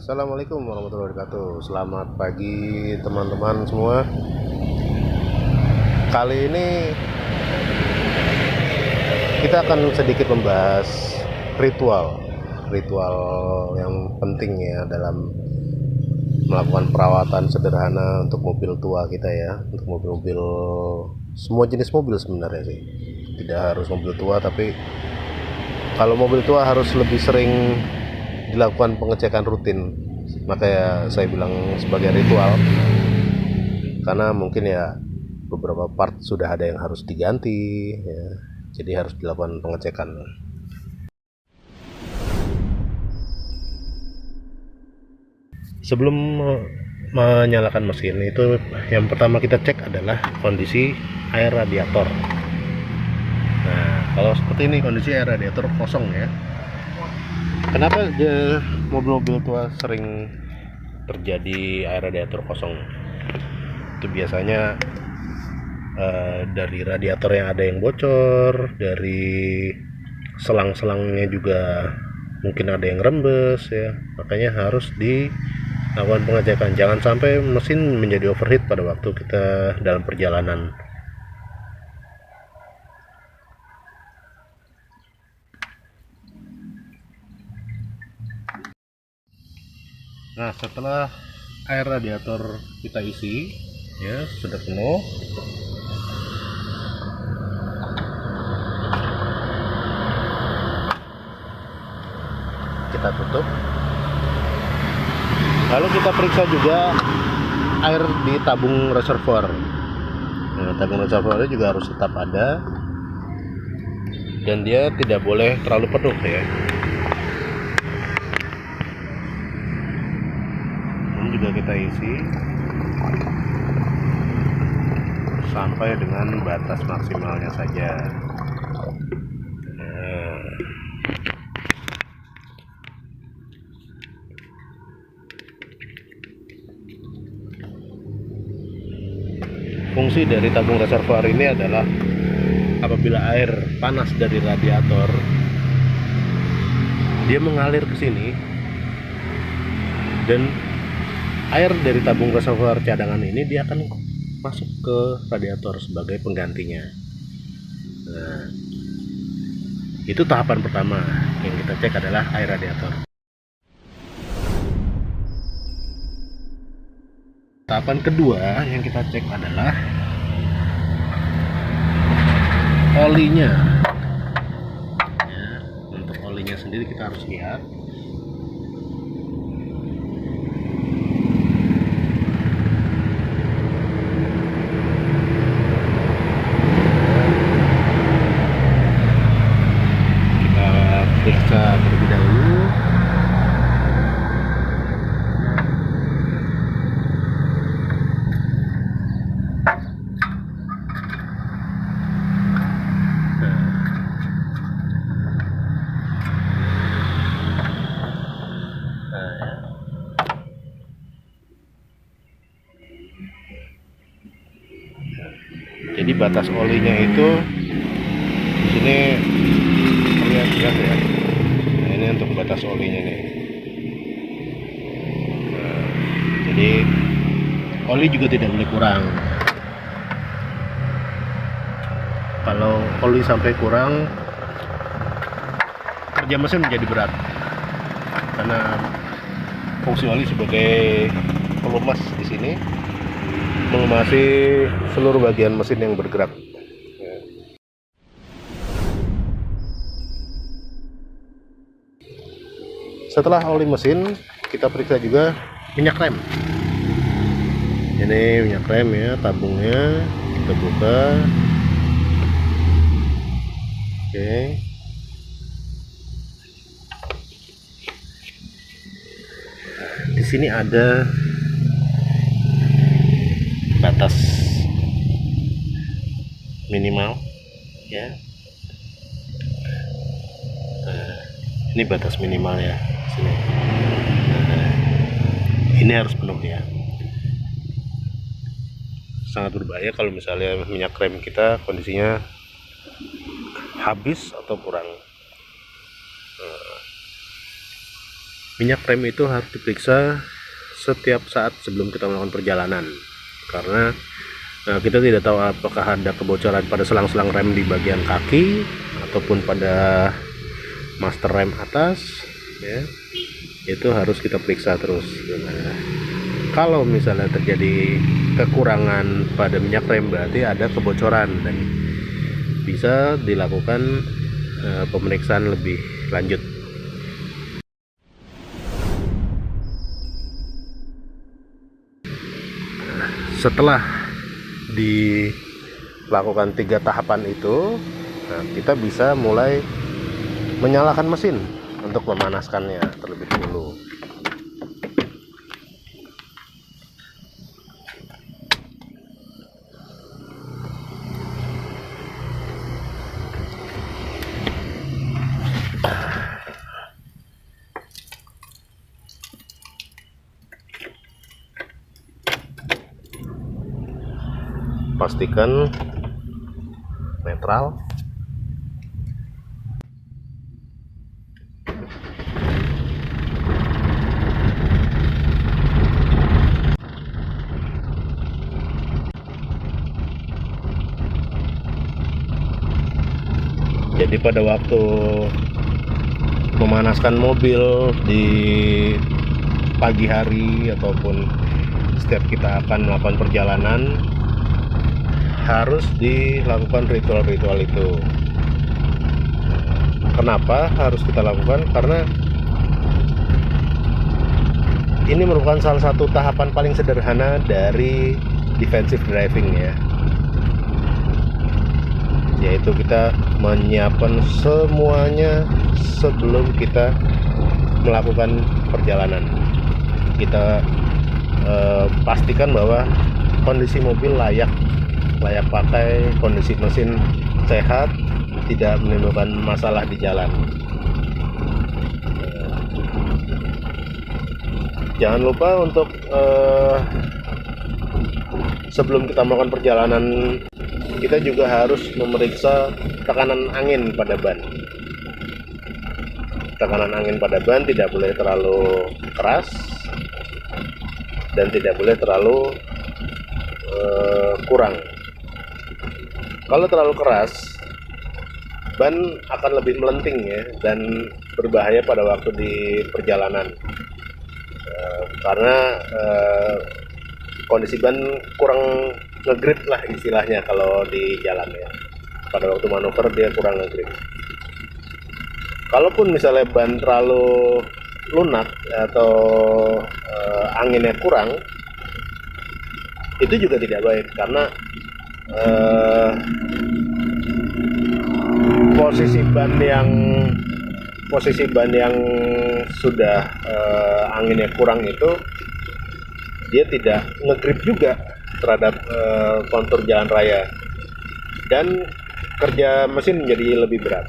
Assalamualaikum warahmatullahi wabarakatuh. Selamat pagi teman-teman semua. Kali ini kita akan sedikit membahas ritual yang penting ya dalam melakukan perawatan sederhana untuk mobil tua kita ya, untuk mobil-mobil semua jenis mobil sebenarnya sih. Tidak harus mobil tua, tapi kalau mobil tua harus lebih sering dilakukan pengecekan rutin. Makanya saya bilang sebagai ritual, karena mungkin ya beberapa part sudah ada yang harus diganti ya, jadi harus dilakukan pengecekan. Sebelum menyalakan mesin itu, yang pertama kita cek adalah kondisi air radiator. Nah, kalau seperti ini kondisi air radiator kosong ya. Kenapa mobil-mobil tua sering terjadi air radiator kosong? Itu biasanya dari radiator yang ada yang bocor, dari selang-selangnya juga mungkin ada yang rembes ya. Makanya harus dilakukan pengecekan. Jangan sampai mesin menjadi overheat pada waktu kita dalam perjalanan. Nah, setelah air radiator kita isi ya sudah penuh, kita tutup, lalu kita periksa juga air di tabung reservoir. Nah, tabung reservoirnya juga harus tetap ada dan dia tidak boleh terlalu penuh ya. Ini juga kita isi sampai dengan batas maksimalnya saja. Fungsi dari tabung reservoir ini adalah apabila air panas dari radiator dia mengalir ke sini, dan air dari tabung reservoir cadangan ini dia akan masuk ke radiator sebagai penggantinya. Nah, itu tahapan pertama yang kita cek adalah air radiator. Tahapan kedua yang kita cek adalah olinya. Ya, untuk olinya sendiri kita harus lihat. Kita periksa terlebih dahulu. Jadi batas olinya itu di sini terlihat jelas ya. Nah, ini untuk batas olinya nih. Nah, jadi oli juga tidak boleh kurang. Kalau oli sampai kurang, kerja mesin menjadi berat. Karena fungsi oli sebagai pelumas di sini, melumasi seluruh bagian mesin yang bergerak. Setelah oli mesin, kita periksa juga minyak rem. Ini minyak rem ya, tabungnya kita buka. Oke. Di sini ada batas minimal ya. Ini batas minimal ya sini. Ini harus penuh ya. Sangat berbahaya kalau misalnya minyak rem kita kondisinya habis atau kurang. minyak rem itu harus diperiksa setiap saat sebelum kita melakukan perjalanan, karena kita tidak tahu apakah ada kebocoran pada selang-selang rem di bagian kaki ataupun pada master rem atas ya. Itu harus kita periksa terus. Nah, kalau misalnya terjadi kekurangan pada minyak rem, berarti ada kebocoran dan bisa dilakukan pemeriksaan lebih lanjut. Setelah dilakukan 3 tahapan itu, kita bisa mulai menyalakan mesin untuk memanaskannya terlebih dahulu. Pastikan netral. Jadi pada waktu memanaskan mobil di pagi hari ataupun setiap kita akan melakukan perjalanan, harus dilakukan ritual-ritual itu. Kenapa harus kita lakukan? Karena ini merupakan salah satu tahapan paling sederhana dari defensive driving ya, yaitu kita menyiapkan semuanya sebelum kita melakukan perjalanan. Kita pastikan bahwa kondisi mobil layak pakai, kondisi mesin sehat, tidak menimbulkan masalah di jalan. Jangan lupa untuk sebelum kita melakukan perjalanan, kita juga harus memeriksa tekanan angin pada ban. Tekanan angin pada ban tidak boleh terlalu keras dan tidak boleh terlalu kurang. Kalau terlalu keras, ban akan lebih melenting ya, dan berbahaya pada waktu di perjalanan, karena kondisi ban kurang ngegrip lah istilahnya kalau di jalan ya. Pada waktu manuver dia kurang ngegrip. Kalaupun misalnya ban terlalu lunak atau anginnya kurang, itu juga tidak baik, karena posisi ban yang sudah anginnya kurang itu, dia tidak ngegrip juga terhadap kontur jalan raya, dan kerja mesin menjadi lebih berat.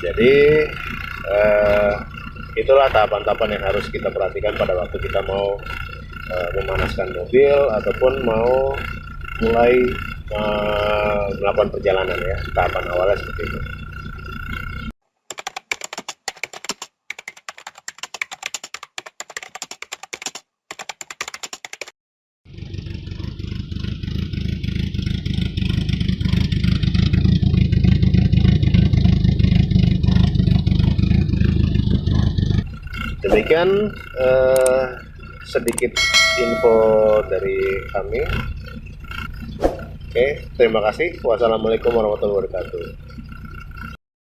Jadi itulah tahapan-tahapan yang harus kita perhatikan pada waktu kita mau memanaskan mobil ataupun mau mulai melakukan perjalanan ya. Tahapan awalnya seperti itu. Demikian sedikit info dari kami. Oke, terima kasih. Wassalamualaikum warahmatullahi wabarakatuh.